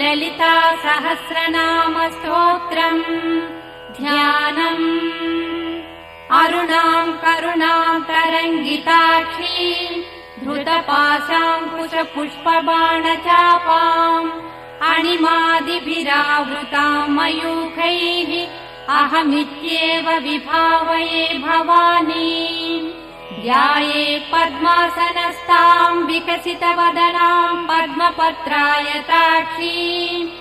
ललिता सहस्रनाम स्तोत्रम् ध्यानम् अरुणाम् करुणाम् तरङ्गिताक्षीम् धृतपाशाङ्कुशपुष्पबाणचापाम् अणिमादिभिरावृताम् मयूखैः अहमित्येव विभावये भवानी ध्याये पद्मासनस्ताम् विकसितवदनाम् पद्मपत्रायताक्षीम्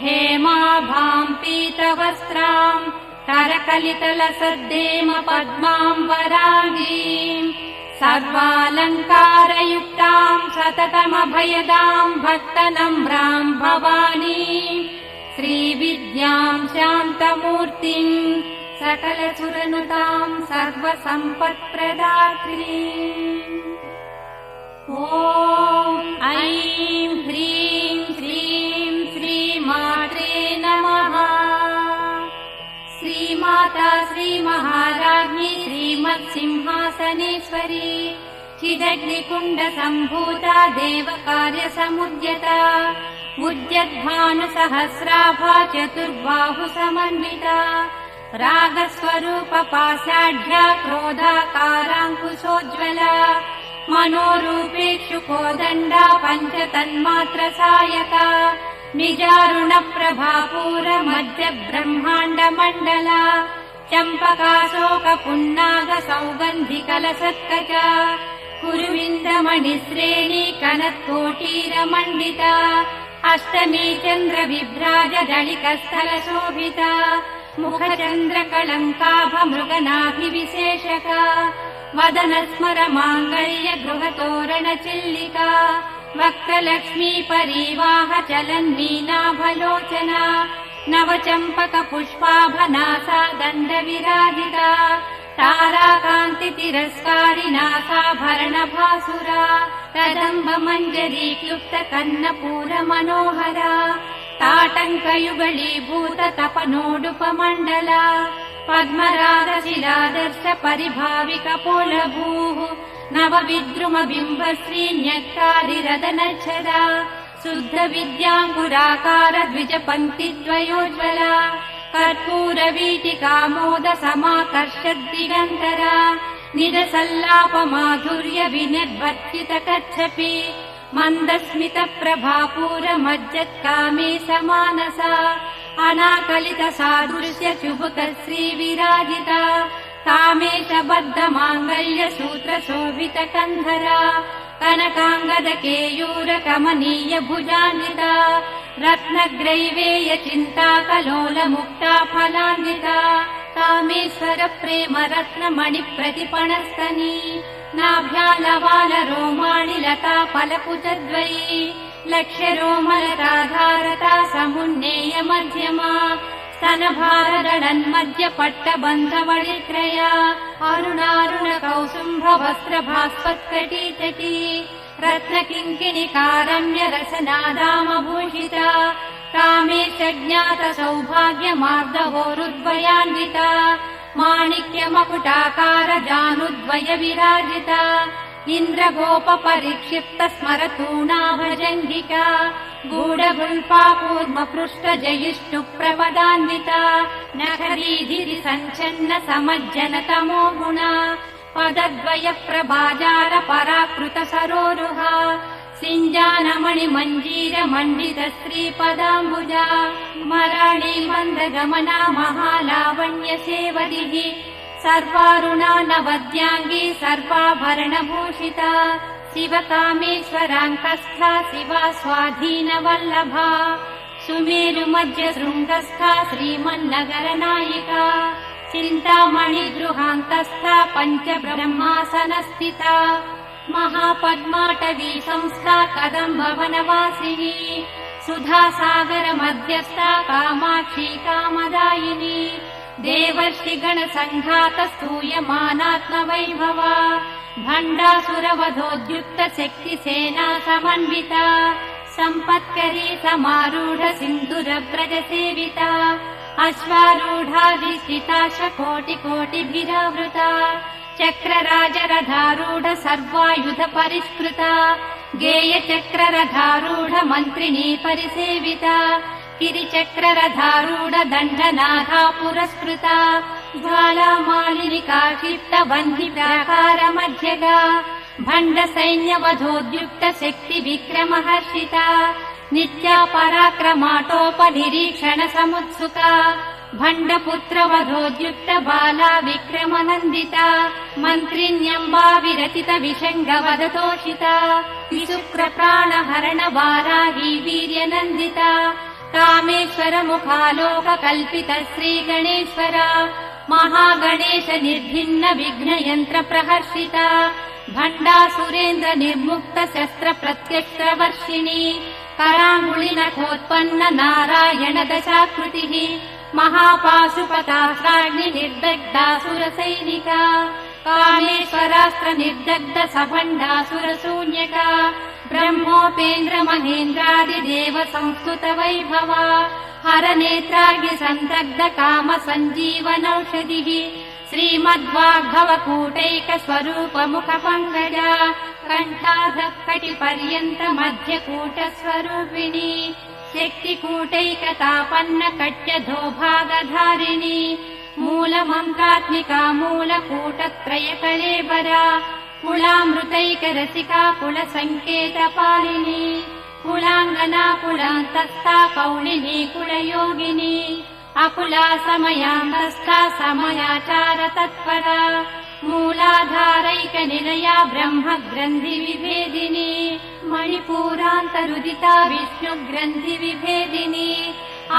हेमाभाम् पीतवस्त्राम् करकलितलसद्देम पद्माम् वरागीम् सर्वालङ्कारयुक्ताम् सततमभयदाम् भक्तनम्राम् भवानी श्रीविद्याम् शान्तमूर्तिम् सकलसुरनुताम् सर्वसम्पत्प्रदात्रीम् ॐ ऐं ह्रीं श्रीं श्रीमात्रे नमः। श्रीमाता श्रीमहाराज्ञी श्रीमत्सिंहासनेश्वरी चिदग्निकुण्डसम्भूता देवकार्यसमुद्यता उद्यद्भानुसहस्राभा चतुर्बाहुसमन्विता रागस्वरूपपाषाढ्या क्रोधाकाराङ्कुशोज्ज्वला मनोरूपेक्षुकोदण्डा पञ्चतन्मात्रसायका निजारुणप्रभापूरमध्यब्रह्माण्डमण्डला चम्पकाशोकपुन्नागसौगन्धिकलसत्कचा कुरुविन्दमणिश्रेणी कनत्कोटीरमण्डिता अष्टमी चन्द्रविभ्राजदलिकस्थलशोभिता मुखचन्द्रकलङ्काभमृगनाभिविशेषका वदनस्मरमाङ्गल्य गृहतोरणचिल्लिका वक्त्रलक्ष्मी परीवाह चलन्मीनाभलोचना नवचम्पकपुष्पाभनासा दण्डविराजिता ताराकान्तितिरस्कारिनासाभरणभासुरा कदम्बमञ्जरीक्लुप्तकर्णपूरमनोहरा ताटङ्कयुगलीभूततपनोडुपमण्डला पद्मरागशिलादर्श परिभाविकपोलभूः नवविद्रुमबिम्बश्रीन्यक्कारिरदनच्छदा शुद्धविद्याङ्कुराकार द्विजपङ्क्तिद्वयोज्ज्वला कर्पूरवीटिकामोदसमाकर्षद्दिगन्तरा निरसल्लापमाधुर्य विनिर्वर्तितकच्छपि मन्दस्मितप्रभापूरमज्जत्कामे समानसा अनाकलितसादृश्य चुबुकश्रीविराजिता कामेशबद्धमाङ्गल्यसूत्रशोभितकन्धरा कनकाङ्गदकेयूरकमनीय भुजान्विता रत्नग्रैवेय चिन्ताकलोलमुक्ता फलान्विता कामेश्वर प्रेम रत्नमणिप्रतिपणस्तनी नाभ्यालवालरोमाणि लता फलपुटद्वयी लक्ष्यरोमलताधारता समुन्नेय मध्यमा स्तनभारदडन्मध्यपट्टबन्धवळित्रया अरुणारुणकौसुम्भवस्त्रभास्वत्कटीतटी रत्नकिङ्किणिकारम्य रसनादामभूषिता कामेशज्ञातसौभाग्यमार्दवोरुद्वयान्विता माणिक्यमकुटाकार जानुद्वय विराजिता इन्द्रगोपपरिक्षिप्त स्मरतूणाभजङ्गिका गूढगुल्फा कूर्मपृष्ठजयिष्णुप्रपदान्विता नखरीधिरि सञ्छन्न समज्जनतमो गुणा पदद्वय प्रभाजार पराकृत सरोरुहा सिञ्जानमणिमञ्जीर मण्डित श्रीपदाम्बुजा मराळी मन्दगमना महालावण्य सेवदिः सर्वारुणा नवद्याङ्गी सर्वाभरणभूषिता शिवकामेश्वराङ्कस्था शिवा स्वाधीनवल्लभा सुमेरुमध्यशृङ्गस्था श्रीमन्नगरनायिका चिन्तामणिगृहान्तस्था पञ्चब्रह्मासनस्थिता महापद्माटवी संस्था कदम्बवनवासिनी सुधासागरमध्यस्था कामाक्षी कामदायिनी देवर्षिगणसङ्घात स्तूयमानात्मवैभवा भण्डासुरवधोद्युक्त शक्तिसेना समन्विता सम्पत्करी समारूढ सिन्धुरव्रजसेविता अश्वारूढाधिष्ठिता कोटिकोटिभिरावृता चक्रराजरथारूढ सर्वायुध परिष्कृता गेयचक्ररथारूढ मन्त्रिणी परिसेविता गिरिचक्ररथारूढ दण्डनाथा पुरस्कृता ज्वालामालिनिका क्षिप्त बन्धि प्राकार मध्यगा भण्ड सैन्यवधोद्युक्त शक्ति विक्रमहर्षिता नित्या पराक्रमाटोपनिरीक्षण समुत्सुका भण्डपुत्र वधोद्युक्त बाला विक्रमनन्दिता मन्त्रिण्यम्बा विरचित विषङ्ग वदतोषिता विशुक्र प्राणहरण वाराही वीर्यनन्दिता कामेश्वर मुखालोक कल्पित श्रीगणेश्वरा महागणेश निर्भिन्न विघ्न यन्त्र प्रहर्षिता भण्डासुरेन्द्र निर्मुक्त शस्त्र प्रत्यस्त्रवर्षिणी कराङ्गुलिनखोत्पन्न नारायण दशाकृतिः महापाशुपतास्त्राग्नि निर्दग्धासुरसैनिका कामेश्वरास्त्र निर्दग्ध सभण्डासुरशून्यका ब्रह्मोपेन्द्र महेन्द्रादिदेव संस्तुत वैभवा हरनेत्राग्नि सन्दग्ध काम सञ्जीवनौषधिः श्रीमद्वाग्भवकूटैक स्वरूप मुख पङ्कजा कण्ठाधः कटिपर्यन्त मध्यकूट स्वरूपिणी शक्तिकूटैकतापन्न कट्यधो भागधारिणी मूलमन्त्रात्मिका मूलकूटत्रय कलेबरा कुलामृतैक रसिका कुलसङ्केतपालिनी कुलाङ्गना कुलान्तस्था कौलिनी कुलयोगिनी अकुला समयान्तस्था समयाचार तत्परा मूलाधारैक निलया ब्रह्म ग्रन्थि विभेदिनी मणिपूरान्तरुदिता विष्णु ग्रन्थि विभेदिनी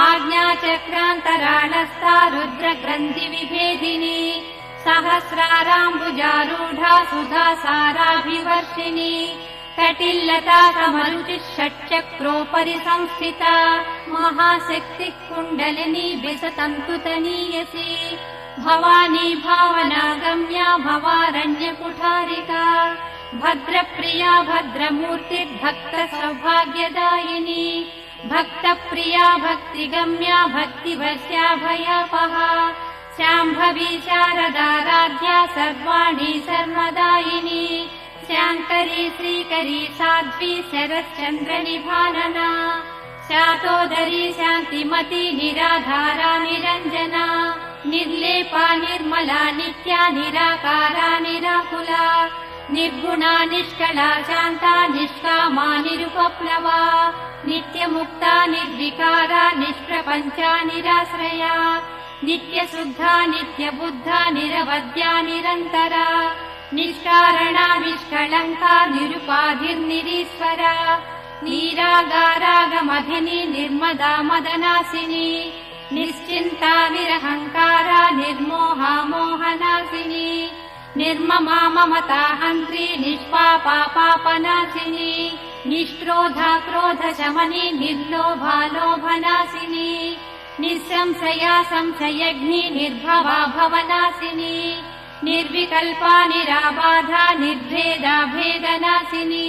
आज्ञाचक्रान्तराळस्था रुद्र ग्रन्थि विभेदिनी सहस्राराम्बुजारूढा सुधा साराभिवर्षिणी कटिल्लता समरुचिः षट्चक्रोपरि संस्थिता महाशक्तिः कुण्डलिनी विसतन्तुतनीयसी भवानी भावनागम्या भवारण्यकुठारिका भद्रप्रिया भद्रमूर्तिर्भक्त सौभाग्यदायिनी भक्तप्रिया भक्तिगम्या भक्तिवश्या भयापहा शाम्भवी शारदाराध्या सर्वाणि सर्वदायिनी शाङ्करी श्रीकरी साध्वी शरच्चन्द्रनिभानना शातोदरी शान्तिमती निराधारा निरञ्जना निर्लेपा निर्मला नित्या निराकारा निराकुला निर्गुणा निष्कला शान्ता निष्कामा निरुपप्लवा नित्यमुक्ता निर्विकारा निष्प्रपञ्चा निराश्रया नित्यशुद्धा नित्यबुद्धा निरवद्या निरन्तरा निष्कारणा निष्कलङ्का निरुपाधिर्निरीश्वरा नीरागारागमधिनी निर्मदा मदनासिनी निश्चिन्ता निरहङ्कारा निर्मोहा मोहनासिनी निर्ममा ममता हन्त्री निष्पापा पापनाशिनी निष्क्रोधा क्रोधशमनी निर्लोभा लोभनाशिनी निःसंशया संशयग्नि निर्भवा भवनाशिनी निर्विकल्पा निराबाधा निर्भेदा भेदनाशिनी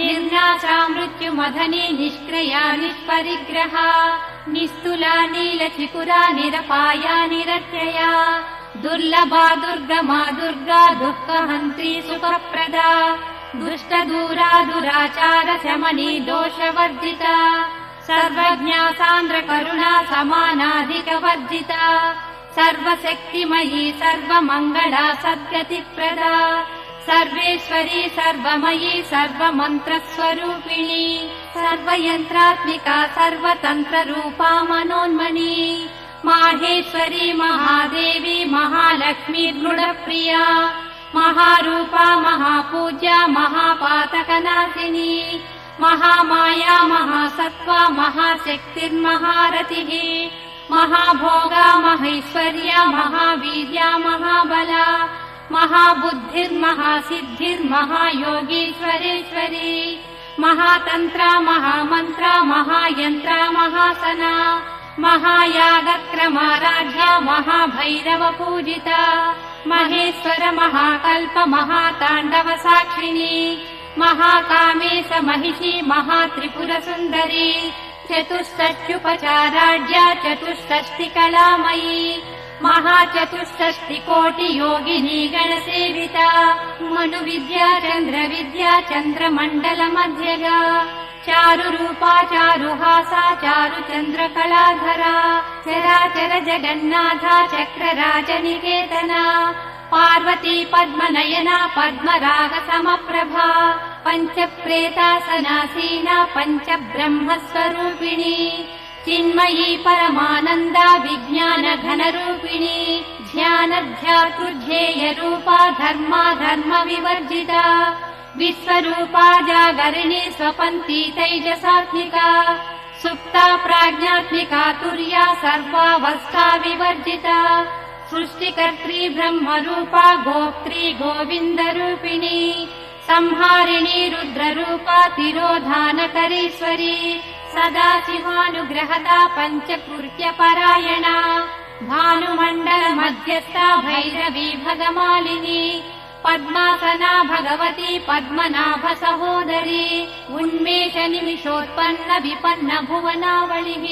निर्नाशा मृत्युमधनी निष्क्रिया निष्परिग्रहा निस्तुला नीलचिकुरा निरपाया निरत्यया दुर्लभा दुर्गमा दुर्गा दुःखहन्त्री सुखप्रदा दुष्टदूरा दुराचार शमनी दोषवर्जिता सर्वज्ञा सान्द्र करुणा समानाधिकवर्जिता सर्वशक्तिमयी सर्वमङ्गला सद्गतिप्रदा सर्वेश्वरी सर्वमयी सर्वमन्त्रस्वरूपिणी सर्वयन्त्रात्मिका सर्वतन्त्ररूपा मनोन्मनी माहेश्वरी महादेवी महालक्ष्मी दृढप्रिया महारूपा महापूज्या महापातकनाशिनी महामाया महासत्त्वा महाशक्तिर्महारतिः महाभोगा महैश्वर्या महावीर्या महाबला महाबुद्धिर्महासिद्धिर्महायोगीश्वरेश्वरी महातन्त्रा महामन्त्रा महायन्त्रा महासना महायागक्रमाराध्या महाभैरव पूजिता महेश्वर महाकल्प महाताण्डव साक्षिणी महाकामेश महिषी महात्रिपुरसुन्दरी चतुष्षष्ट्युपचाराढ्या चतुष्षष्टिकलामयी महाचतुष्षष्टिकोटियोगिनी गणसेविता मनुविद्या चन्द्रविद्या चन्द्रमण्डलमध्यगा चारुरूपा चारुहासा चारुचन्द्रकलाधरा चराचर जगन्नाथा चक्रराजनिकेतना पार्वती पद्मनयना पद्मरागसमप्रभा पञ्चप्रेतासनासीना पञ्चब्रह्मस्वरूपिणी चिन्मयी परमानन्दा विज्ञानघनरूपिणी ध्यानध्यातृध्येयरूपा धर्मा धर्मविवर्जिता विश्वरूपा जागरिणी स्वपन्ती तैजसात्मिका सुप्ता प्राज्ञात्मिका तुर्या सर्वावस्था विवर्जिता सृष्टिकर्त्री ब्रह्मरूपा गोप्त्री गोविन्दरूपिणी संहारिणी रुद्ररूपा तिरोधानकरीश्वरी सदा शिवानुग्रहदा पञ्चकृत्यपरायणा भानुमण्डलमध्यस्था भैरवी भगमालिनी पद्मासना भगवती पद्मनाभ सहोदरी उन्मेष निमिषोत्पन्न विपन्न भुवनावलिः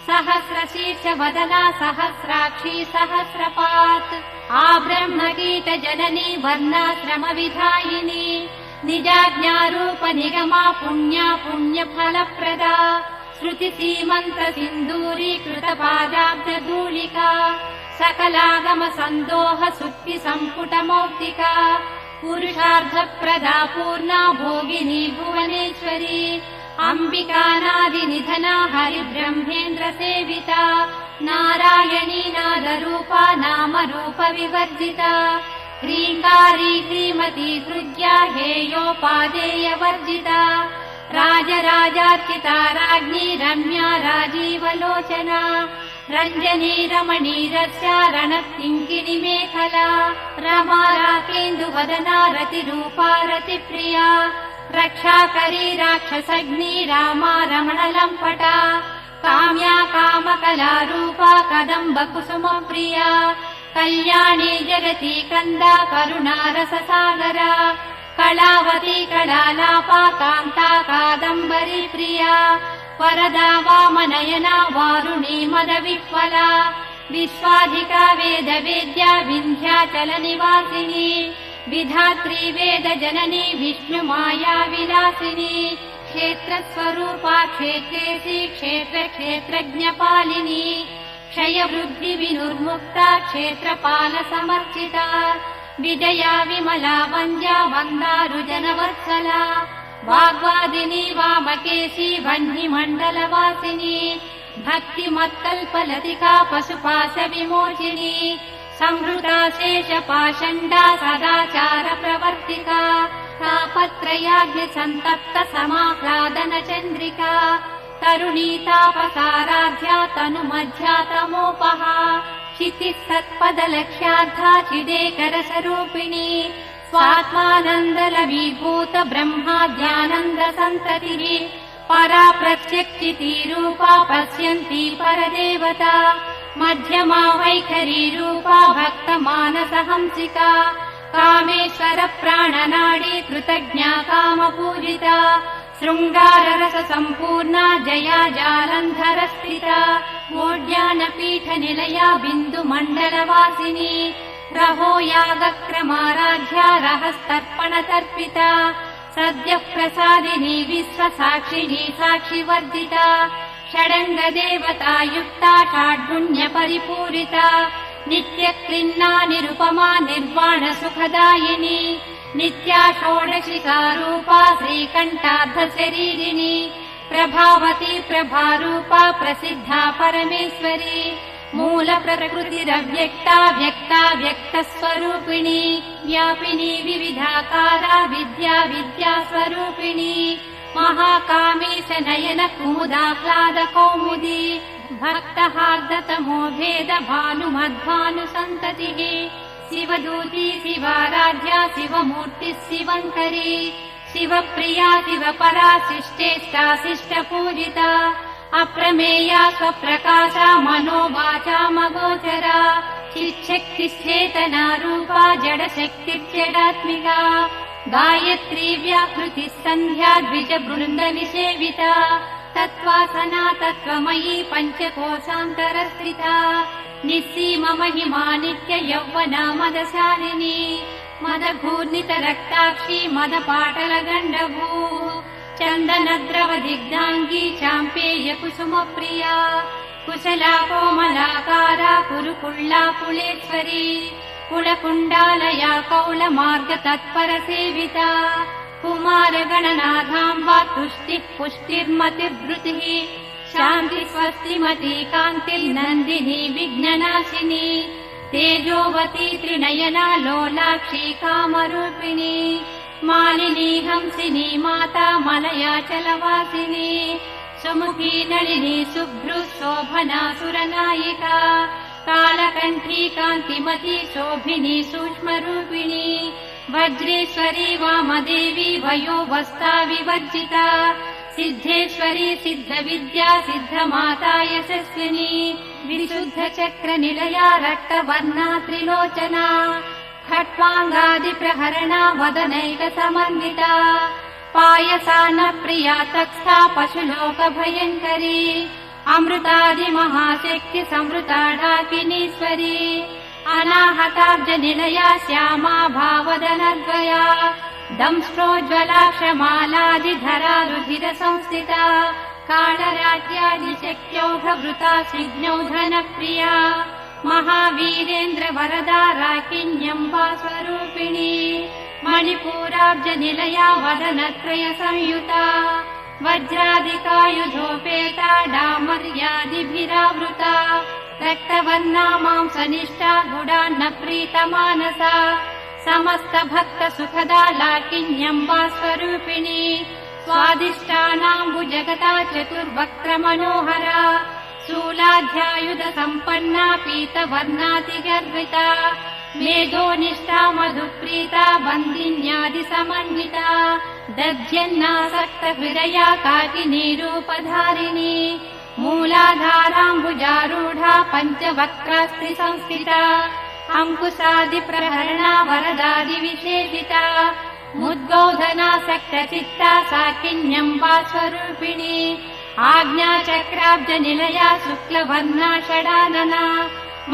सहस्रशीर्ष वदना सहस्राक्षी सहस्रपात् आब्रह्मगीत जननी वर्णाश्रम विधायिनी निजाज्ञारूप निगमा पुण्या पुण्यफलप्रदा श्रुति सीमन्त सिन्दूरी कृतपादाब्जधूलिका सकलागम सन्दोह सुक्ति सम्पुट मौक्तिका पुरुषार्थप्रदा पूर्णा भोगिनी भुवनेश्वरी अम्बिकानादिनिधना हरिब्रह्मेन्द्र सेविता नारायणी नादरूपा नामरूप विवर्जिता ह्रीङ्कारी श्रीमती हृद्या हेयोपादेयवर्जिता राजराजार्चिता राज्ञी रम्या राजीवलोचना रञ्जनी रमणीरस्या रणतिङ्किनी मेखला रमा राकेन्दुवदना रतिरूपा रतिप्रिया रक्षाकरी राक्षसग्नी रामा रमणलम्पटा काम्या कामकलारूपा कदम्बकुसुमप्रिया कल्याणी जगती कन्दा करुणारससागरा कलावती कलालापा कान्ता कादम्बरी प्रिया वरदा वामनयना वारुणी मदविह्वला विश्वाधिका वेदवेद्या विन्ध्याचलनिवासिनी विधात्री वेदजननी विष्णुमाया विलासिनी क्षेत्रस्वरूपा क्षेत्रेशी क्षेत्रक्षेत्रज्ञपालिनी क्षयवृद्धिविनुर्मुक्ता क्षेत्रपालसमर्चिता विजया विमला वन्द्या वन्दारुजनवत्सला वाग्वादिनी वामकेशी वह्निमण्डलवासिनी भक्तिमत्कल्पलतिका पशुपाशविमोचिनी संहृता शेषपाषण्डा सदाचार प्रवर्तिका तापत्रयाग्निसन्तप्त समाह्लादन चन्द्रिका तरुणीतापसाराध्या तनुमध्या तमोपहा क्षितिः सत्पदलक्ष्यार्था चिदेकरसरूपिणी स्वात्मानन्दलवीभूत ब्रह्माद्यानन्दसन्ततिः परा प्रत्यक्षितिरूपा पश्यन्ती परदेवता मध्यमा वैखरीरूपा भक्तमानसहंसिका कामेश्वर प्राणनाडी कृतज्ञा कामपूजिता शृङ्गाररससम्पूर्णा जया जालन्धरस्थिता मोड्यानपीठनिलया बिन्दुमण्डलवासिनी रहो यागक्रमाराध्या रहस्तर्पणतर्पिता सद्यः प्रसादिनी विश्वसाक्षिणी साक्षिवर्जिता षडङ्गदेवता युक्ता षाड्गुण्यपरिपूरिता नित्यक्लिन्ना निरुपमा निर्वाणसुखदायिनी नित्या षोडशिकारूपा श्रीकण्ठार्धशरीरिणी प्रभावती प्रभारूपा प्रसिद्धा परमेश्वरी मूलप्रकृतिरव्यक्ता व्यक्ता व्यक्तस्वरूपिणी व्यापिनी विविधाकारा विद्या विद्यास्वरूपिणी महाकामेश नयन कुमुदाह्लाद कौमुदी भक्तहार्दतमो भेद भानुमध्वानुसन्ततिः शिवदूती शिवाराध्या शिवमूर्तिः शिवङ्करी शिवप्रिया शिवपरा शिष्टेष्टा शिष्टपूजिता अप्रमेया स्वप्रकाशा मनोवाचामगोचरा चिच्छक्तिश्चेतना रूपा जडशक्तिर्जडात्मिका गायत्री व्याकृतिः सन्ध्या द्विजबृन्दनिसेविता तत्त्वासना तत्त्वमयी पञ्चकोशान्तरस्थिता निस्सीम महिमा नित्य यौवना मदशालिनी मदघूर्णित रक्ताक्षी मदपाटल गण्डभूः चन्दनद्रव दिग्धाङ्गी चाम्पेय कुसुमप्रिया कुशला कोमलाकारा कुरुकुल्ला कुलेश्वरी कुलकुण्डालया कौलमार्ग तत्पर सेविता कुमारगणनाथाम्बा तुष्टिः पुष्टिर्मतिर्भृतिः शान्ति स्वस्तिमती कान्तिर्नन्दिनी विघ्ननाशिनी तेजोवती त्रिनयना लोलाक्षी कामरूपिणी मालिनी हंसिनी माता मलयाचलवासिनी सुमुखी नलिनी शुभ्रु शोभना सुरनायिका कालकण्ठी कान्तिमती शोभिनी सूक्ष्मरूपिणी वज्रेश्वरी वामदेवी वयोवस्था विवर्जिता सिद्धेश्वरी सिद्धविद्या सिद्धमाता यशस्विनी विशुद्धचक्रनिलया रक्तवर्णा त्रिलोचना खट्वाङ्गादिप्रहरणा वदनैकसमन्विता पायसान्नप्रिया तत्स्था पशुलोकभयङ्करी अमृतादिमहाशक्ति संवृता डाकिनीश्वरी अनाहताब्जनिलया श्यामा भावदनद्वया दंष्ट्रोज्ज्वलाक्षमालादिधरा रुधिरसंस्थिता कालराज्यादिशक्त्यौघवृता स्निग्धौघनप्रिया महावीरेन्द्र वरदा राकिन्यम्बा स्वरूपिणी मणिपूराब्जनिलया वदनत्रय संयुता वज्रादिकायुधोपेता डामर्यादिभिरावृता रक्तवर्णा मांसनिष्ठा गुडान्न प्रीतमानसा समस्त भक्त सुखदा लाकिन्यम्बा स्वरूपिणी स्वादिष्टानाम्बुजगता चतुर्वक्त्र मनोहरा शूलाध्यायुध सम्पन्ना पीतवर्णातिगर्विता मेधोनिष्ठा मधुप्रीता बन्दिन्यादि समन्विता दध्यन्नासक्त हृदया काकिनी रूपधारिणी मूलाधाराम्बुजारूढा पञ्चवक्त्रास्ति संस्थिता अंकुशादिप्रहरणा वरदादिविशेषिता मुद्गौधनासक्तचित्ता साकिन्यम्बा स्वरूपिणी आज्ञाचक्राब्जनिलया शुक्लवर्णा षडानना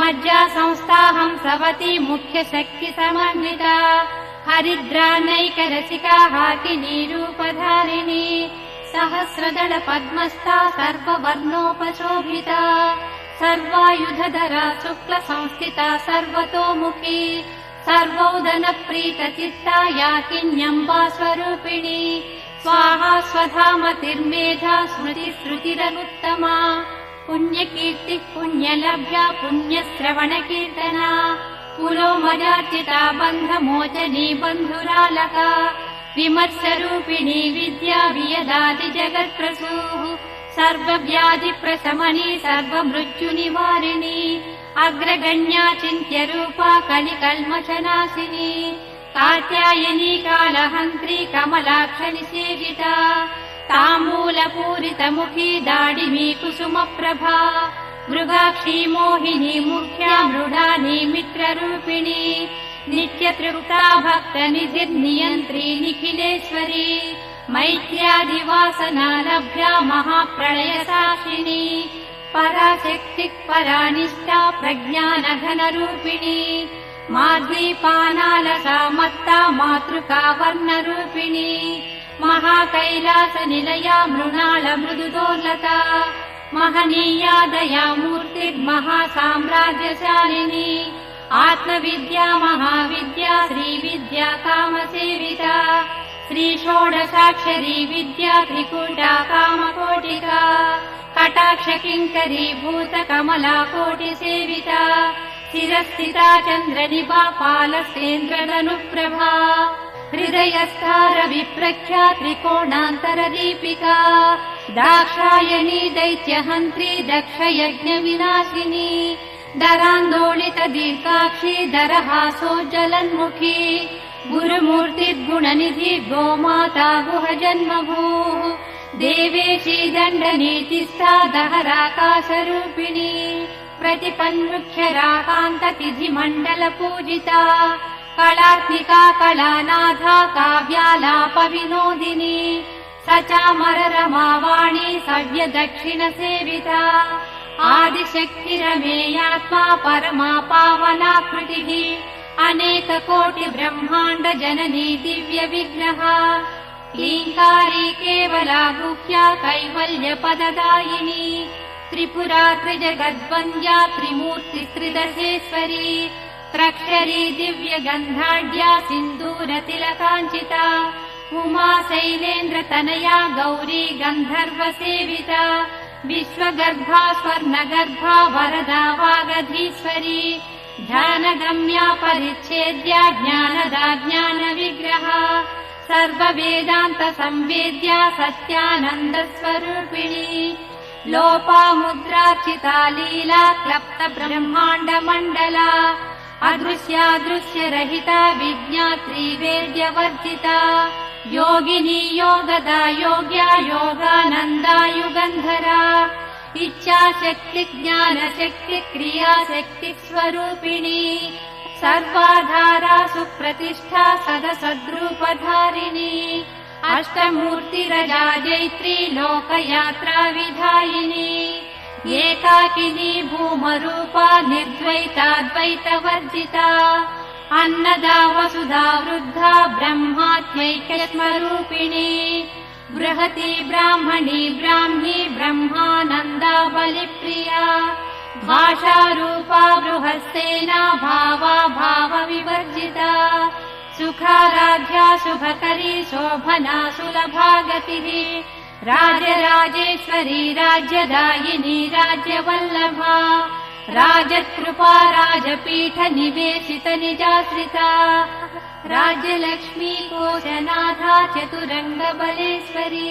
मज्जा संस्थाहं सवती मुख्यशक्तिसमन्विता हरिद्रानैकरसिका हाकिनी रूपधारिणी सहस्रदल पद्मस्था सर्ववर्णोपशोभिता सर्वायुधधरा शुक्लसंस्थिता सर्वतोमुखी सर्वोदनप्रीतचित्ता याकिन्यम्बा स्वरूपिणी स्वाहा स्वधामतिर्मेधा स्मृतिश्रुतिरनुत्तमा पुण्यकीर्तिः पुण्यलभ्या पुण्यश्रवणकीर्तना पुलोमजार्चिता बन्धमोचनी बन्धुरालका विमर्शरूपिणी विद्या वियदादिजगत्प्रसूः सर्वव्याधिप्रशमनी सर्वमृत्युनिवारिणी अग्रगण्या चिन्त्यरूपा कलिकल्मषनाशिनी कात्यायनी कालहन्त्री कमलाक्षनिषेविता ताम्बूलपूरितमुखी दाडिमी कुसुमप्रभा मृगाक्षी मोहिनी मुख्या मृडानी मित्ररूपिणी नित्यतृप्ता भक्तनिधिर्नियन्त्री निखिलेश्वरी मैत्र्यादिवासना लभ्या महाप्रलयसाक्षिणी पराशक्तिः परानिष्ठा प्रज्ञानघनरूपिणी माध्वीपानालसा मत्ता मातृका वर्णरूपिणी महाकैलासनिलया मृणाल मृदुदोर्लता महनीया दया मूर्तिर्महासाम्राज्यशालिनी आत्मविद्या महाविद्या श्रीविद्या कामसेविता श्रीषोडशाक्षरी विद्या त्रिकूटा कामकोटिका कटाक्षकिङ्करी भूतकमला कोटिसेविता शिरस्थिता चन्द्रनिभा पालसेन्द्रदनुप्रभा हृदयस्था रविप्रख्या त्रिकोणान्तरदीपिका दाक्षायणी दैत्यहन्त्री दक्षयज्ञविनाशिनी दरान्दोलितदीर्घाक्षी दरहासोज्ज्वलन्मुखी गुरुमूर्तिर्गुणनिधि गोमाता गुहजन्मभूः देवेशी दण्डनीतिस्था दहराकाशरूपिणी प्रतिपन्मुख्यराकान्ततिथिमण्डलपूजिता कलात्मिका कलानाथा काव्यालापविनोदिनी स चामररमावाणी सव्यदक्षिणसेविता आदिशक्तिरमेयात्मा परमा पावनाकृतिः अनेककोटि ब्रह्माण्ड जननी दिव्य विग्रह लीङ्कारी केवला गुह्या कैवल्यपददायिनी त्रिपुरा त्रिजगद्वन्द्या त्रिमूर्तिस्त्रिदशेश्वरी त्रक्षरी दिव्यगन्धाढ्या सिन्दूरतिलकाञ्चिता उमा शैलेन्द्रतनया गौरी गन्धर्वसेविता विश्वगर्भा स्वर्णगर्भा वरदा वागधीश्वरी ध्यानगम्या परिच्छेद्या ज्ञानदा ज्ञानविग्रहा सर्ववेदान्तसंवेद्या सत्यानन्दस्वरूपिणी लोपामुद्रार्चिता लीला क्लप्तब्रह्माण्डमण्डला अदृश्यादृश्यरहिता विज्ञात्री वेद्यवर्जिता योगिनी योगदा योग्या योगानन्दा युगन्धरा इच्छाशक्ति ज्ञानशक्ति क्रियाशक्ति स्वरूपिणी सर्वाधारा सुप्रतिष्ठा सदसद्रूपधारिणी अष्टमूर्तिरजा जैत्री लोकयात्रा विधायिनी एकाकिनी भूमरूपा निर्द्वैताद्वैतवर्जिता अन्नदा वसुधा वृद्धा ब्रह्मात्मैक्यस्वरूपिणी बृहती ब्राह्मणी ब्राह्मी ब्रह्मानन्दा बलिप्रिया भाषारूपा बृहस्सेना भावा भावविवर्जिता सुखाराध्या शुभकरी शोभना सुलभा गतिः राजराजेश्वरी राज्यदायिनी राज्यवल्लभा राजकृपा राजपीठ निवेशित निजाश्रिता राज्यलक्ष्मी कोशनाथा चतुरङ्गबलेश्वरी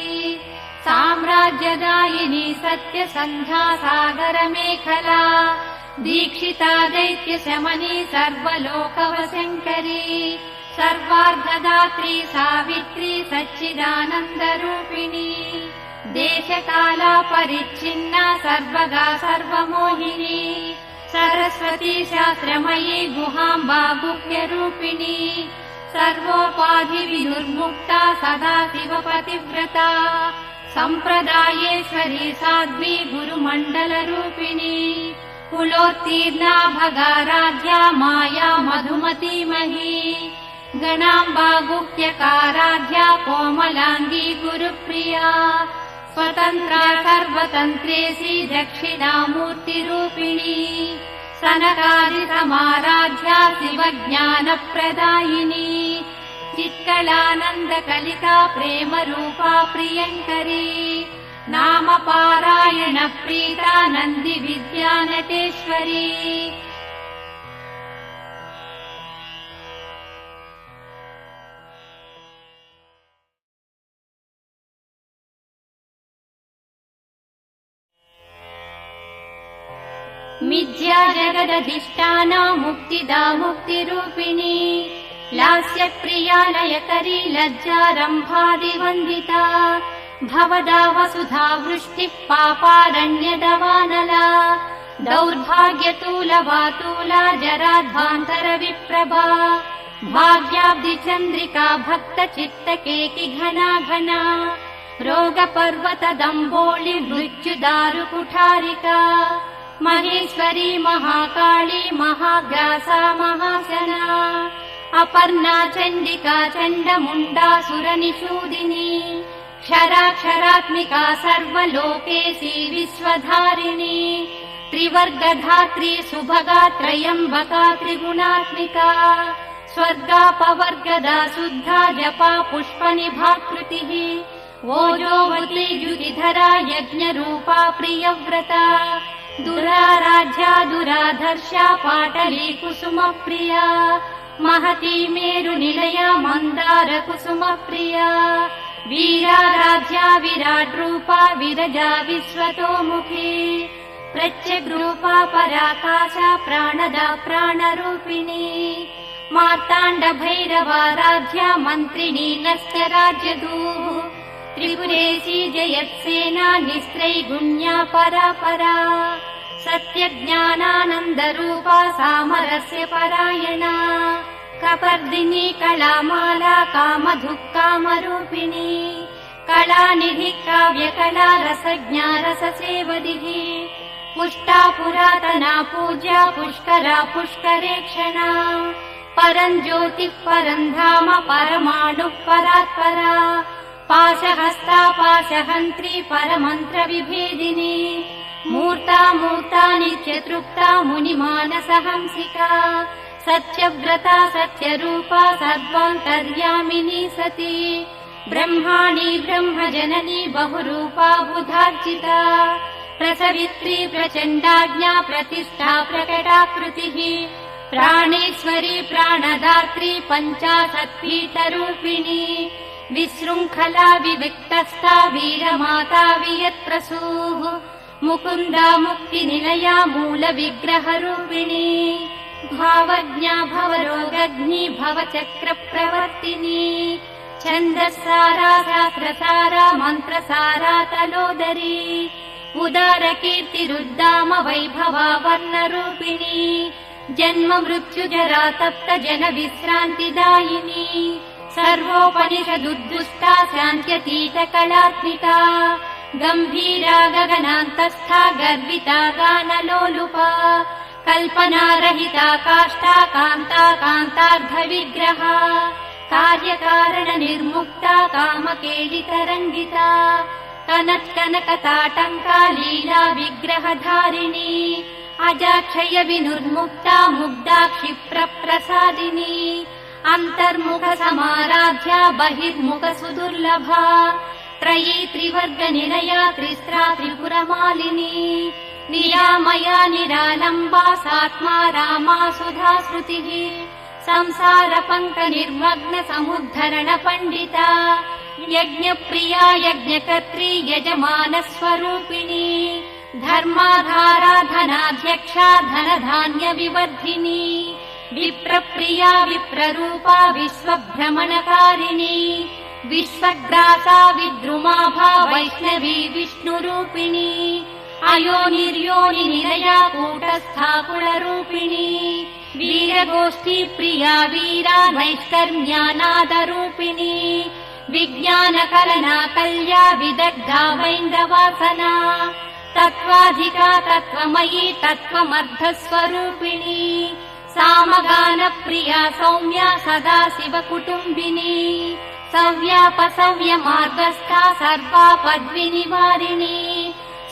साम्राज्यदायिनी सत्यसन्ध्या सागरमेखला दीक्षिता दैत्यशमनी सर्वलोकवशङ्करी सर्वार्धदात्री सावित्री सच्चिदानन्दरूपिणी देशकाला परिच्छिन्ना सर्वगा सर्वमोहिनी सरस्वती शास्त्रमयी गुहाम्बा गुह्यरूपिणी सर्वोपाधिविदुर्मुक्ता सदा शिवपतिव्रता सम्प्रदायेश्वरी साध्वी गुरुमण्डलरूपिणी कुलोत्तीर्णा भगाराध्या माया मधुमतीमही गणाम्बा गुह्यकाराध्या कोमलाङ्गी गुरुप्रिया स्वतन्त्रा सर्वतन्त्रेशी दक्षिणामूर्तिरूपिणी सनकादिसमाराध्या शिवज्ञानप्रदायिनी चित्कलानन्दकलिता प्रेमरूपा प्रियङ्करी नामपारायणप्रीता नन्दिविद्या नटेश्वरी मिथ्या जगदधिष्ठाना मुक्तिदा मुक्तिरूपिणी लास्यप्रिया लयकरी लज्जारम्भादिवन्दिता भवदा वसुधा वृष्टिः पापारण्यदवानला दौर्भाग्यतूलवातूला जराध्वान्तरविप्रभा भाग्याब्धिचन्द्रिका भक्तचित्तकेकि घना घना रोगपर्वतदम्बोळि मृत्युदारुकुठारिका महेश्वरी महाकाली महाग्रासा महाशना अपर्णा चण्डिका चण्डमुण्डासुरनिषूदिनी क्षराक्षरात्मिका सर्वलोकेशी विश्वधारिणी त्रिवर्गधात्री सुभगा त्रयम्बका त्रिगुणात्मिका स्वर्गापवर्गदा शुद्धा जपा पुष्पनिभाकृतिः ओजोवती द्युतिधरा यज्ञरूपा प्रियव्रता दुराराध्या दुराधर्षा पाटली कुसुमप्रिया महती मेरुनिलया मन्दार कुसुमप्रिया वीराराध्या विराट्रूपा विरजा विश्वतोमुखी प्रत्यग्रूपा पराकाशा प्राणदा प्राणरूपिणी मार्ताण्डभैरवाराध्या मन्त्रिणी नस्तराज्यदूः त्रिपुरेशी जयत्सेना निस्त्रैगुण्या परापरा सत्यज्ञानानन्दरूपा सामरस्य परायणा कपर्दिनी कलामाला कामधुक्कामरूपिणी कलानिधिः काव्यकला रसज्ञा रससेवदिः पुष्टा पुरातना पूज्या पुष्करा पुष्करेक्षणा परम् ज्योतिः परम् धाम परमाणुः परात्परा पाशहस्ता पाशहन्त्री परमन्त्रविभेदिनी मूर्ता मूर्ता नित्यतृप्ता मुनिमानसहंसिका सत्यव्रता सत्यरूपा सर्वान्तर्यामिनी सती ब्रह्माणि ब्रह्मजननी बहुरूपा बुधार्जिता प्रसवित्री प्रचण्डाज्ञा प्रतिष्ठा प्रकटाकृतिः प्राणेश्वरी प्राणदात्री पञ्चाशत्पीठरूपिणी विशृङ्खला विविक्तस्था वीरमाता वियत्प्रसूः मुकुन्दा मुक्तिनिलया मूलविग्रहरूपिणी भावज्ञा भवरोगग्नि भवचक्रप्रवर्तिनी छन्दस्सारा शास्त्रसारा मन्त्रसारा तलोदरी उदारकीर्तिरुद्दाम वैभवा वर्णरूपिणी जन्म मृत्युजरा तप्त जन विश्रान्तिदायिनी सर्वोपनिषदुद्दुष्टा शान्त्यतीतकलात्मिका गम्भीरा गगनान्तस्था गर्विता गानलोलुपा कल्पनारहिता काष्ठा कान्ता कान्तार्धविग्रहा कार्यकारणनिर्मुक्ता कामकेलितरङ्गिता कनत्कनकताटङ्का लीला विग्रहधारिणी अजाक्षय विनुर्मुक्ता मुग्धा क्षिप्रप्रसादिनी अन्तर्मुख समाराध्या बहिर्मुख सुदुर्लभा त्रयी त्रिवर्गनिलया त्रिस्त्रा त्रिपुरमालिनी नियामया निरालम्बा सात्मा रामा सुधा श्रुतिः संसारपङ्कनिर्मग्न समुद्धरण पण्डिता यज्ञप्रिया यज्ञकर्त्री यजमानस्वरूपिणी धर्माधारा धनाध्यक्षा धनधान्यविवर्धिनी विप्रप्रिया विप्ररूपा विश्वभ्रमणकारिणी विश्वग्रासा विद्रुमाभा वैष्णवी विष्णुरूपिणी अयोनिर्योनिनिलया कूटस्था कुलरूपिणी वीरगोष्ठी प्रिया वीरा नैष्कर्म्यानादरूपिणी विज्ञानकलना कल्या विदग्धा वैन्दवासना तत्त्वाधिका तत्त्वमयी तत्त्वमर्धस्वरूपिणी सामगानप्रिया सौम्या सदा शिवकुटुम्बिनी सव्यापसव्यमार्गस्था सर्वापद्विनिवारिणी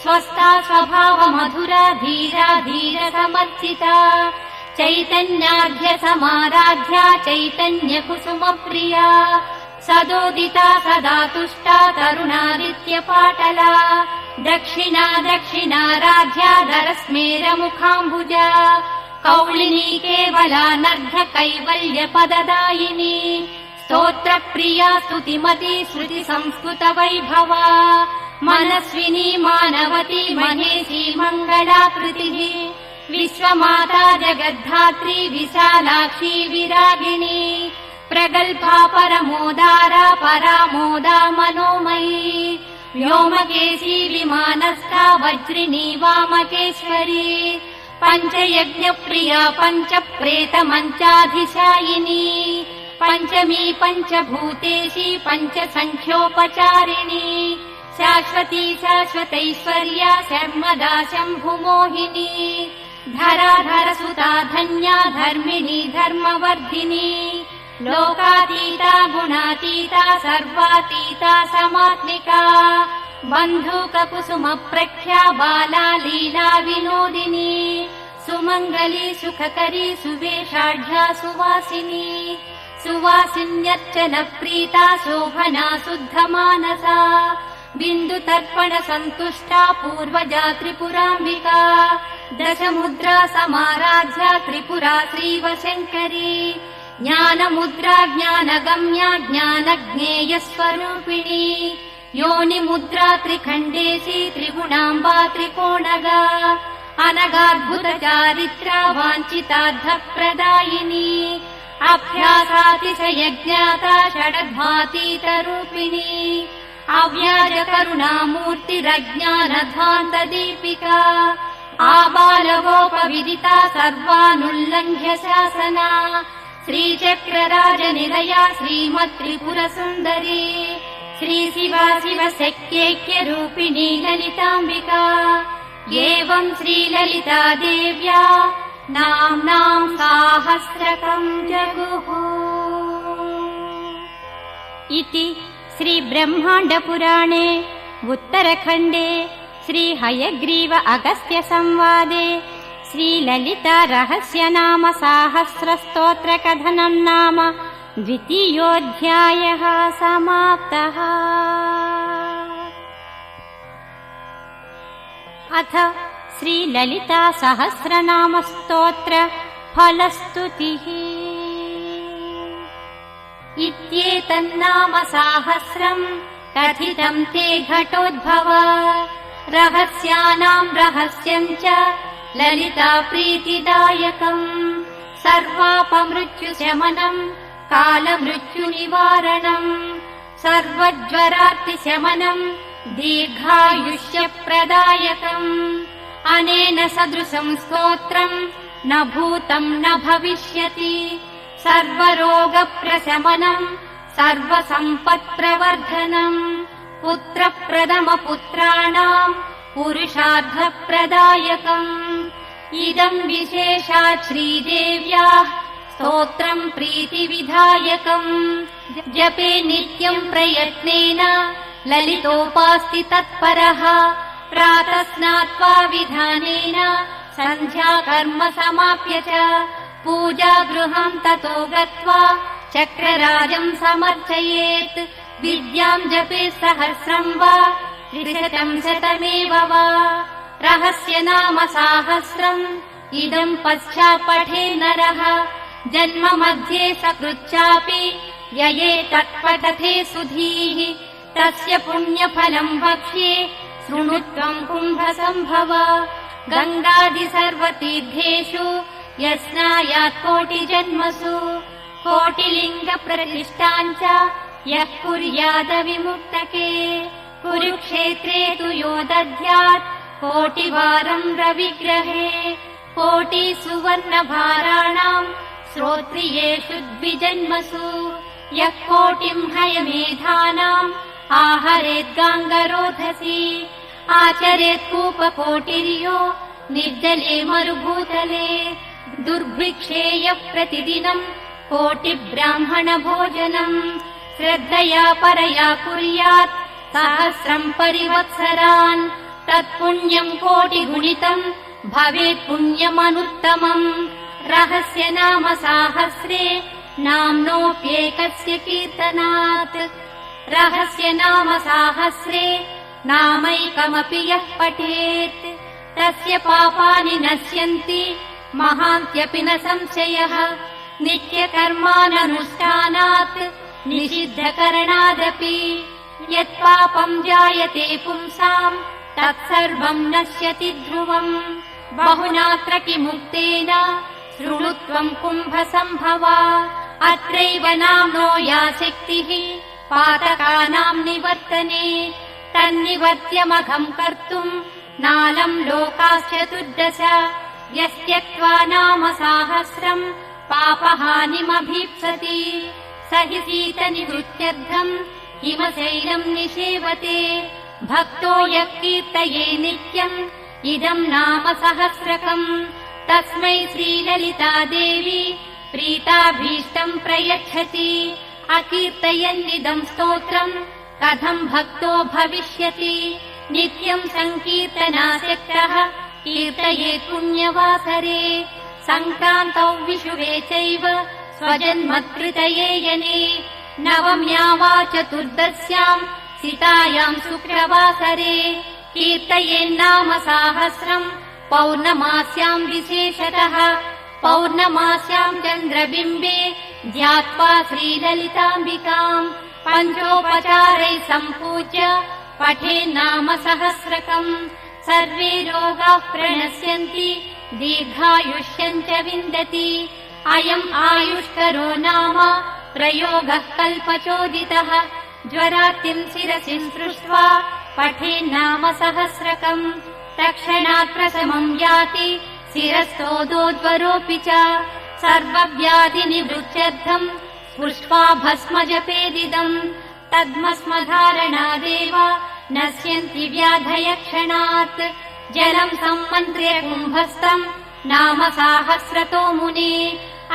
स्वस्था स्वभावमधुरा धीरा धीरसमर्चिता चैतन्याढ्य समाराध्या चैतन्यकुसुमप्रिया सदोदिता सदा तुष्टा तरुणादित्यपाटला दक्षिणा दक्षिणाराध्या दरस्मेरमुखाम्बुजा कौलिनी केवला नर्घ कैवल्यपददायिनी स्तोत्रप्रिया स्तुतिमती श्रुति संस्कृत वैभवा मनस्विनी मानवती महेशी मङ्गलाकृतिः विश्वमाता जगद्धात्री विशालाक्षी विरागिणी प्रगल्भा परमोदारा परामोदा मनोमयी व्योमकेशी विमानस्था वज्रिणी वामकेश्वरी पञ्चयज्ञप्रिया पञ्चप्रेतमञ्चाधिशायिनी पञ्चमी पञ्चभूतेशी पञ्चसङ्ख्योपचारिणी शाश्वती शाश्वतैश्वर्या शर्मदा शम्भुमोहिनी धराधरसुता धन्या धर्मिणी धर्मवर्धिनी लोकातीता गुणातीता सर्वातीता समात्मिका बन्धूककुसुमप्रख्या बाला लीला विनोदिनी सुमङ्गली सुखकरी सुवेशाढ्या सुवासिनी सुवासिन्यर्चनप्रीता शोभना शुद्धमानसा बिन्दुतर्पण सन्तुष्टा पूर्वजा त्रिपुराम्बिका दशमुद्रा समाराध्या त्रिपुरा श्रीवशङ्करी ज्ञानमुद्रा ज्ञानगम्या ज्ञानज्ञेयस्वरूपिणी योनिमुद्रा त्रिखण्डेशी त्रिगुणाम्बा त्रिकोणगा अनगाद्भुतचारित्रा वाञ्छितार्थप्रदायिनी अभ्यासातिशयज्ञाता षडध्वातीतरूपिणी अव्याजकरुणामूर्तिरज्ञानध्वान्तदीपिका आबालगोपविदिता सर्वानुल्लङ्घ्य शासना श्रीचक्रराजनिलया श्रीमत्त्रिपुरसुन्दरी श्रीशिवा शिवशक्त्यैक्यरूपिणी ललिताम्बिका एवं श्रीललिता देव्या नाम्नां साहस्रकं जगुः इति श्रीब्रह्माण्डपुराणे उत्तरखण्डे श्रीहयग्रीव अगस्त्य संवादे श्रीललिता रहस्यनाम साहस्रस्तोत्रकथनं नाम द्वितीयोऽध्यायः समाप्तः। अथ श्रीललिता सहस्रनाम स्तोत्र फलस्तुतिः। इत्येतन्नाम साहस्रं कथितं ते घटोद्भव रहस्यानां रहस्यं च ललिता प्रीतिदायकम् सर्वापमृत्युशमनम् कालमृत्युनिवारणम् सर्वज्वरार्तिशमनम् दीर्घायुष्यप्रदायकम् अनेन सदृशं स्तोत्रम् न भूतम् न भविष्यति सर्वरोगप्रशमनम् सर्वसम्पत्प्रवर्धनम् पुत्रप्रथमपुत्राणाम् पुरुषार्थप्रदायकम् इदम् विशेषात् श्रीदेव्याः स्तोत्रम् प्रीतिविधायकम् जपे नित्यम् प्रयत्नेन ललितोपास्ति तत्परः प्रातः स्नात्वा विधानेन सन्ध्याकर्म समाप्य च पूजागृहम् ततो गत्वा चक्रराजम् समर्चयेत् विद्याम् जपे सहस्रम् वा त्रिशतम् शतमेव वा रहस्यनाम साहस्रम् इदम् पश्चात्पठे नरः जन्म मध्ये सकृच्चापि यये तत्पठते सुधीः तस्य पुण्यफलम् वक्ष्ये शृणुत्वम् कुम्भसम्भव गङ्गादि सर्वतीर्थेषु यस्नायात् कोटिजन्मसु कोटिलिङ्गप्रतिष्ठाम् च यः कुर्यादविमुक्तके कुरुक्षेत्रे तु यो दद्यात् कोटिवारम् रविग्रहे कोटिसुवर्णभाराणाम् श्रोत्रियेषु द्विजन्मसु यः कोटिम् हयमेधानाम् आहरेद्गाङ्गरोधसि आचरेत् कूपकोटिर्यो निर्जले मरुभूतले दुर्भिक्षे यः प्रतिदिनम् कोटिब्राह्मणभोजनम् श्रद्धया परया कुर्यात् सहस्रम् परिवत्सरान् तत्पुण्यम् कोटिगुणितम् भवेत् पुण्यमनुत्तमम् रहस्यनाम साहस्रे नाम्नोऽप्येकस्य कीर्तनात् रहस्यनाम साहस्रे नामैकमपि यः पठेत् तस्य पापानि नश्यन्ति महान्त्यपि न संशयः नित्यकर्माननुष्ठानात् निषिद्धकरणादपि यत्पापम् जायते पुंसाम् तत्सर्वम् नश्यति ध्रुवम् बहुनात्र किमुक्तेन शृणुत्वम् कुम्भसम्भवा अत्रैव नाम्नो या शक्तिः पातकानाम् निवर्तने तन्निवर्त्यमघम् कर्तुम् नालम् लोकाश्चतुर्दश यस्त्यक्त्वा नाम साहस्रम् पापहानिमभीप्सति स हि शीतनिवृत्त्यर्थम् हिमशैलम् निषेवते भक्तो यः कीर्तये नित्यम् इदम् नाम सहस्रकम् तस्मै श्रीललिता देवी प्रीताभीष्टम् प्रयच्छति अकीर्तयन्निदम् स्तोत्रम् कथम् भक्तो भविष्यति नित्यम् सङ्कीर्तनासक्तः कीर्तयेत् पुण्यवासरे सङ्क्रान्तौ विषुवे चैव स्वजन्मकृतये यने नवम्या वा चतुर्दश्याम् सितायाम् शुक्रवासरे कीर्तयेन्नाम साहस्रम् पौर्णमास्याम् विशेषतः पौर्णमास्याम् चन्द्रबिम्बे ध्यात्वा श्रीललिताम्बिकाम् पञ्चोपचारैः सम्पूज्य पठेन्नाम सहस्रकम् सर्वे रोगाः प्रणश्यन्ति दीर्घायुष्यम् च विन्दति अयम् आयुष्करो नाम प्रयोगः कल्पचोदितः ज्वरार्तिम् शिरसि स्पृष्ट्वा पठेन्नाम सहस्रकम् तक्षणात् प्रशमम् याति शिरस्थोदोज्वरोऽपि च सर्वव्याधिनिवृत्त्यर्थम् स्पृष्ट्वा भस्म जपेदिदम् तद्मस्मधारणादेव नश्यन्ति व्याधयक्षणात् जलम् सम्मन्त्र्य कुम्भस्तम् नाम साहस्रतो मुने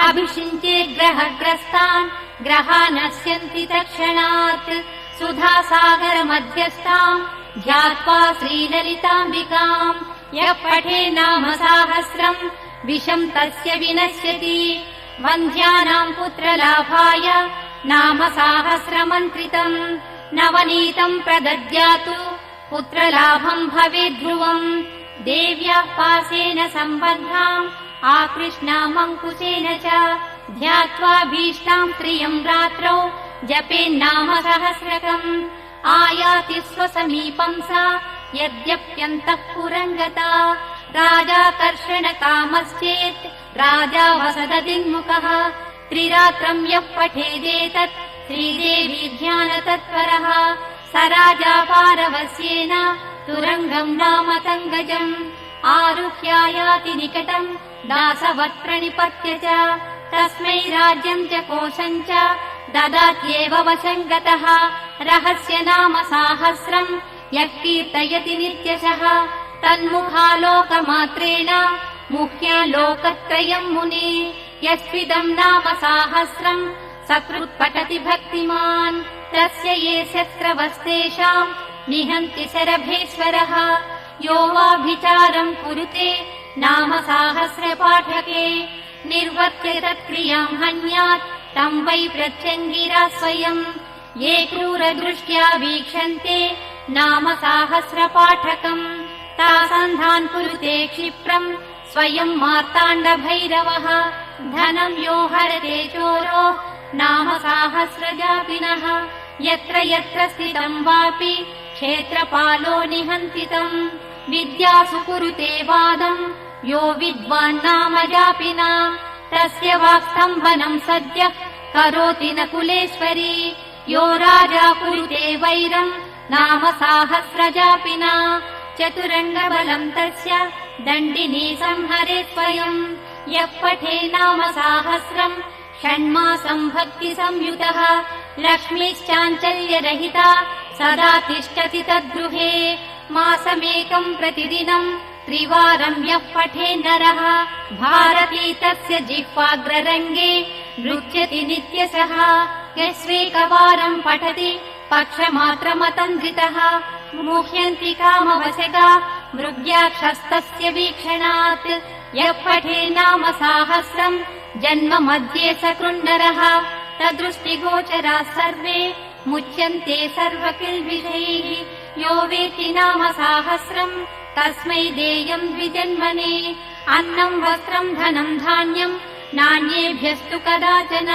अभिषिञ्चे ग्रहग्रस्तान् ग्रहानश्यन्ति तत्क्षणात् सुधासागर मध्यस्थाम् ध्यात्वा श्रीललिताम्बिकाम् यः पठे नाम साहस्रम् विषम् तस्य विनश्यति वन्ध्यानाम् पुत्रलाभाय नाम साहस्रमन्त्रितम् नवनीतम् प्रदद्यातु पुत्रलाभम् भवेद्ध्रुवम् देव्याः पासेन सम्बद्धाम् आकृष्णामङ्कुशेन च ध्यात्वा भीष्टाम् स्त्रियम् रात्रौ जपेन्नाम सहस्रकम् आयाति स्वसमीपम् सा यद्यप्यन्तः पुरम् गता राजाकर्षणकामश्चेत् राजा वसददिन्मुखः त्रिरात्रम् यः पठेदेतत् श्रीदेवी ध्यानतत्परः स राजा पारवस्येन तुरङ्गम् नाम तङ्गजम् आरुह्यायाति निकटम् दासवत्प्रणिपत्य च तस्मै राज्यम् च कोशम् च ददात्येव वशम् गतः रहस्य नाम साहस्रम् यः कीर्तयति नित्यशः तन्मुखालोकमात्रेण मुह्या लोकत्रयम् मुने यस्विदम् नाम साहस्रम् सकृत्पठति भक्तिमान् तस्य ये शस्त्रवस्तेषाम् निहन्ति शरभेश्वरः यो वाभिचारम् कुरुते नाम साहस्रपाठके निर्वर्त्य तत्क्रियाम् हन्यात् तम् वै प्रत्यङ्गिरा स्वयम् ये क्रूरदृष्ट्या वीक्षन्ते नाम साहस्रपाठकम् तासन्धान् कुरुते क्षिप्रम् स्वयम् मार्ताण्डभैरवः धनम् यो हरते चोरो नाम साहस्रजापिनः यत्र यत्र स्थितम् वापि क्षेत्रपालो निहन्तितम् विद्यासु कुरुते वादम् यो विद्वान्नाम जापिना तस्य वाक्स्तम्भनम् सद्यः करोति न कुलेश्वरी यो राजा कुरुते वैरम् नाम साहस्रजापिना चतुरङ्गबलम् तस्य दण्डिनी संहरे स्वयम् यः पठे नाम साहस्रम् षण्मासम् भक्तिसंयुतः लक्ष्मीश्चाञ्चल्यरहिता सदा तिष्ठति तद्गृहे मासमेकम् प्रतिदिनम् त्रिवारम् यः पठे नरः भारती तस्य जिह्वाग्ररङ्गे नृत्यति नित्यशः यस्वेकवारम् पठति पक्षमात्रमतन्द्रितः मुह्यन्ति कामवशगा मृग्याक्षस्तस्य वीक्षणात् यः पठे नाम साहस्रम् जन्म मध्ये सकृन्नरः तदृष्टिगोचराः सर्वे मुच्यन्ते सर्वकिल्बिषैः यो वेत्ति नाम साहस्रम् तस्मै देयम् द्विजन्मने अन्नम् वस्त्रम् धनम् धान्यम् नान्येभ्यस्तु कदाचन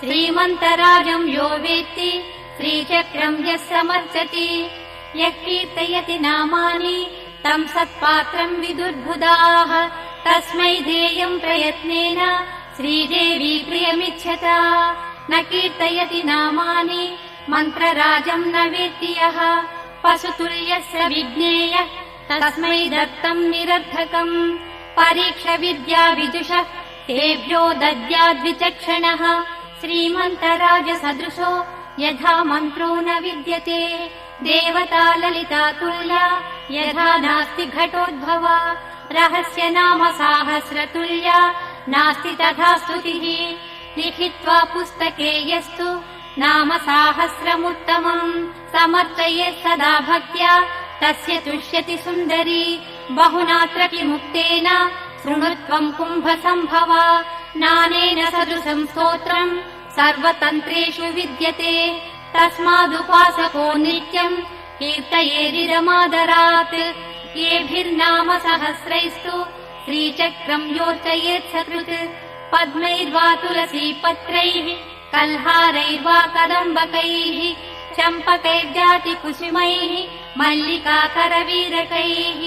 श्रीमन्तराजम् यो वेत्ति श्रीचक्रम् यः समर्चति यः कीर्तयति नामानि तम् सत्पात्रम् विदुर्बुधाः तस्मै देयम् प्रयत्नेन श्रीदेवी प्रियमिच्छत न कीर्तयति नामानि मन्त्रराजम् न वेत्ति यः पशुतुल्यस्य विज्ञेयः तस्मै दत्तम् निरर्थकम् परीक्ष विद्या विदुषः तेभ्यो दद्याद्विचक्षणः श्रीमन्तराजसदृशो यथा मन्त्रो न विद्यते देवता ललिता तुल्या यथा नास्ति घटोद्भवा रहस्य नाम साहस्रतुल्या नास्ति तथा स्तुतिः लिखित्वा पुस्तके यस्तु नाम साहस्रमुत्तमम् समर्चयेत् सदा भक्त्या तस्य तुष्यति सुन्दरी बहुनात्रपि मुक्तेन शृणुत्वम् कुम्भसम्भवा नानेन सदृशम् स्तोत्रम् सर्वतन्त्रेषु विद्यते तस्मादुपासको नित्यम् कीर्तयेदिदमादरात् येभिर्नाम सहस्रैस्तु श्रीचक्रम् योर्चयेत् सकृत् पद्मैर्वा तुलसीपत्रैः कल्हारैर्वा कदम्बकैः चम्पकैर्जातिकुसुमैः मल्लिकाकरवीरकैः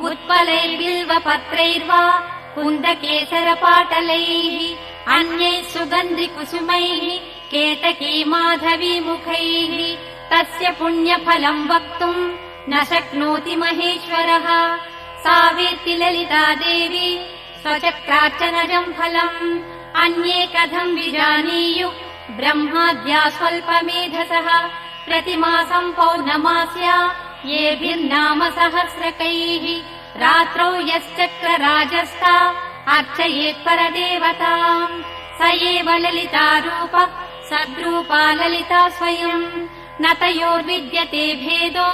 उत्पलैर्बिल्वपत्रैर्वा कुन्दकेसरपाटलैः अन्यैः सुगन्धिकुसुमैः केतकी माधवीमुखैः तस्य पुण्यफलम् वक्तुम् न शक्नोति महेश्वरः सा वेत्ति ललिता देवी स्वचक्रार्चनजम् फलम् अन्ये कथम् विजानीयुः ब्रह्माद्या स्वल्पमेधसः प्रतिमासम् पौर्णमास्या येभिर्नाम सहस्रकैः रात्रौ यश्चक्रराजस्था अर्चयेत् परदेवताम् स एव ललितारूपः सद्रूपा ललिता स्वयम् न तयोर्विद्यते भेदो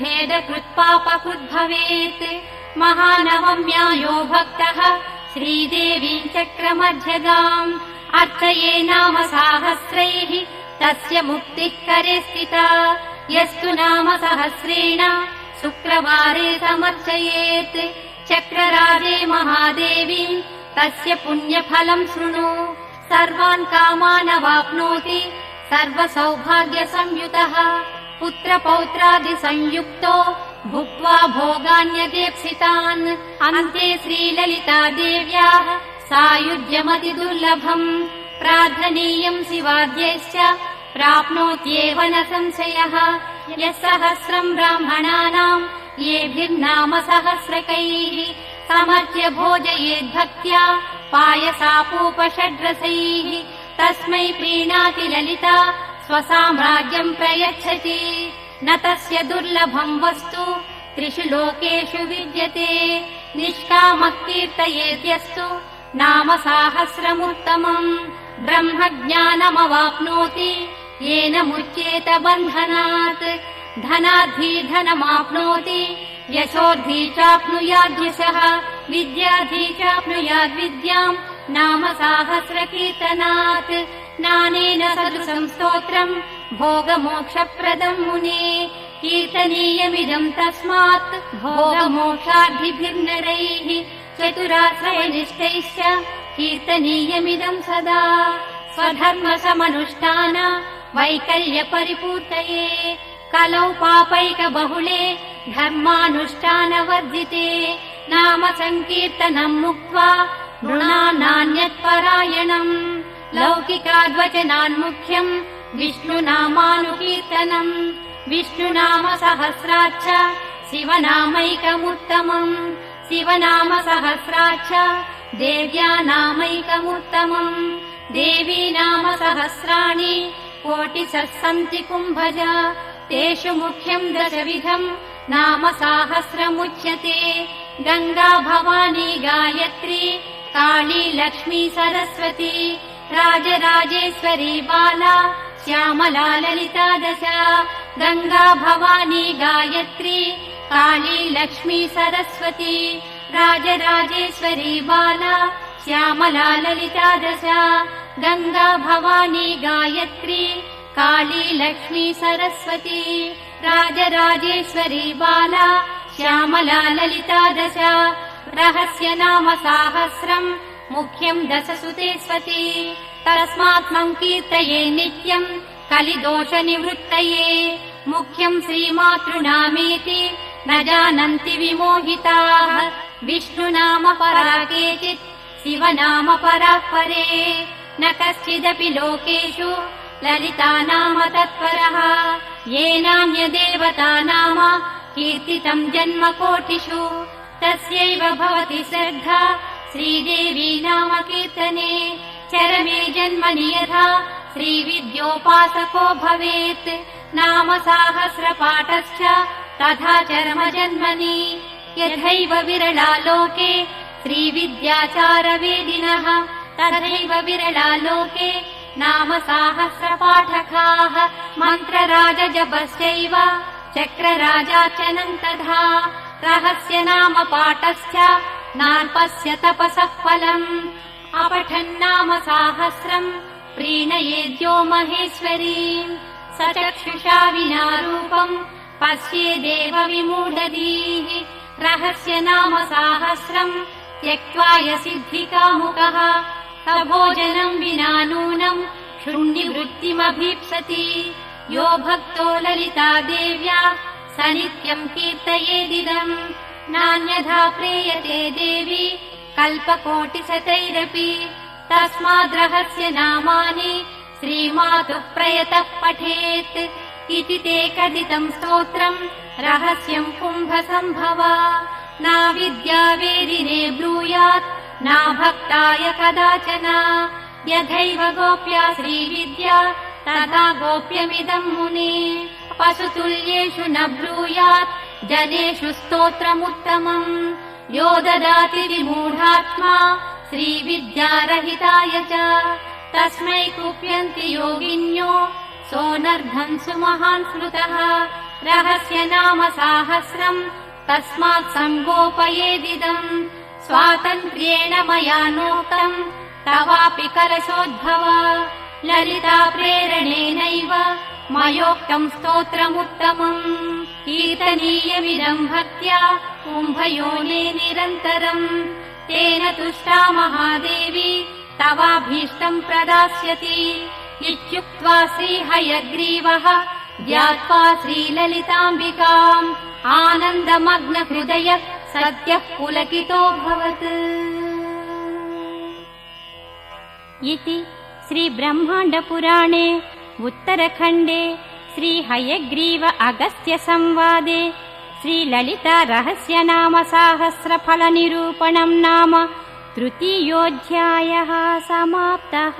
भेदकृत्पापकृद्भवेत् महानवम्या यो भक्तः श्रीदेवीम् चक्रमध्यगाम् अर्चये नाम साहस्रैः तस्य मुक्तिः करे स्थिता यस्तु नाम सहस्रेण शुक्रवारे समर्चयेत् चक्रराजे महादेवीम् तस्य पुण्यफलम् शृणु सर्वान् कामानवाप्नोति सर्वसौभाग्यसंयुतः पुत्रपौत्रादिसंयुक्तो भुक्त्वा भोगान्यदेप्सितान् अन्ते श्रीललितादेव्याः सायुज्यमतिदुर्लभम् प्रार्थनीयम् शिवाद्यैश्च प्राप्नोत्येव न संशयः यः सहस्रम् ब्राह्मणानाम् येभिर्नाम सहस्रकैः समर्च्य भोजयेद्भक्त्या पायसापूपषड्रसैः तस्मै प्रीणाति ललिता स्वसाम्राज्यम् प्रयच्छति न तस्य दुर्लभम् वस्तु त्रिषु लोकेषु विद्यते निष्कामः कीर्तयेद्यस्तु नाम साहस्रमुत्तमम् ब्रह्मज्ञानमवाप्नोति येन मुच्येत बन्धनात् धनार्थी धनमाप्नोति यशोर्थी चाप्नुयाद्यशः विद्यार्थी चाप्नुयाद्विद्याम् नाम साहस्रकीर्तनात् ज्ञानेन सदृशम् स्तोत्रम् भोगमोक्षप्रदम् मुने कीर्तनीयमिदम् तस्मात् भोगमोक्षार्थिभिर्नरैः चतुराश्रयनिष्ठैश्च कीर्तनीयमिदम् सदा स्वधर्मसमनुष्ठान वैकल्यपरिपूर्तये कलौ पापैकबहुले धर्मानुष्ठानवर्जिते नाम सङ्कीर्तनम् मुक्त्वा नृणान्नान्यत्परायणम् लौकिकाद्वचनान्मुख्यम् विष्णुनामानुकीर्तनम् विष्णुनाम सहस्राच्च शिवनामैकमुत्तमम् शिवनाम सहस्राच्च देव्या नामैकमुत्तमम् देवी नाम सहस्राणि कोटिशः सन्ति कुम्भज तेषु मुख्यम् दशविधम् नाम साहस्रमुच्यते गङ्गा भवानी गायत्री काली लक्ष्मी सरस्वती राजराजेश्वरी बाला श्यामला ललिता दश गङ्गा भवानी गायत्री काली लक्ष्मी सरस्वती राजराजेश्वरी बाला श्यामला ललिता दश गङ्गा भवानी गायत्री काली लक्ष्मी सरस्वती राजराजेश्वरी बाला श्यामला ललिता दश रहस्य नाम साहस्रम् मुख्यम् दशसुतेष्वती तस्मात् सङ्कीर्तये नित्यम् कलिदोषनिवृत्तये मुख्यम् श्रीमातृनामेति न जानन्ति विमोहिताः विष्णुनाम परा केचित् शिवनाम पराः परे न कश्चिदपि लोकेषु ललिता नाम तत्परः येनान्यदेवता नाम कीर्तितम् जन्मकोटिषु तस्यैव भवति श्रद्धा श्रीदेवी नाम कीर्तने चरमे जन्मनि यथा श्रीविद्योपासको भवेत् नाम साहस्रपाठश्च तथा चरमजन्मनि यथैव विरला लोके श्रीविद्याचारवेदिनः तथैव विरला लोके नाम साहस्रपाठकाः मन्त्रराजजपश्चैव चक्रराजार्चनम् तथा रहस्य नाम पाठश्च नाल्पस्य तपसः फलम् अपठन्नाम साहस्रम् प्रीणयेद्यो महेश्वरीम् स चक्षुषा विना रूपम् पश्येदेव विमूढधीः रहस्य नाम साहस्रम् त्यक्त्वा यसिद्धिकामुकः स भोजनम् विना नूनम् शून्यवृत्तिमभीप्सति यो भक्तो ललिता देव्या स नित्यम् कीर्तयेदिदम् नान्यथा प्रेयते देवी कल्पकोटिशतैरपि तस्माद्रहस्य नामानि श्रीमातुः प्रयतः पठेत् इति ते कथितम् स्तोत्रम् रहस्यम् कुम्भसम्भवा नाविद्यावेदिने ब्रूयात् न भक्ताय कदाचन यथैव गोप्या श्रीविद्या तथा गोप्यमिदम् मुने पशुतुल्येषु न ब्रूयात् जनेषु स्तोत्रमुत्तमम् यो ददाति विमूढात्मा श्रीविद्यारहिताय च तस्मै कुप्यन्ति योगिन्यो सोऽनर्धम् सुमहान् स्मृतः रहस्य नाम साहस्रम् तस्मात् सङ्गोपयेदिदम् स्वातन्त्र्येण मया नोक्तम् तवापि कलशोद्भव ललिता प्रेरणेनैव मयोक्तम् स्तोत्रमुत्तमम् कीर्तनीयमिदम् भक्त्या कुम्भयोने निरन्तरम् तेन तुष्टा महादेवी तवाभीष्टम् प्रदास्यति इत्युक्त्वा श्रीहयग्रीवः ध्यात्वा श्रीललिताम्बिकाम् आनन्दमग्नहृदयः सद्यः पुलकितोऽभवत्। इति श्रीब्रह्माण्डपुराणे उत्तरखण्डे श्रीहयग्रीव अगस्त्य संवादे श्रीललिता रहस्यनाम साहस्रफलनिरूपणम् नाम तृतीयोऽध्यायः समाप्तः।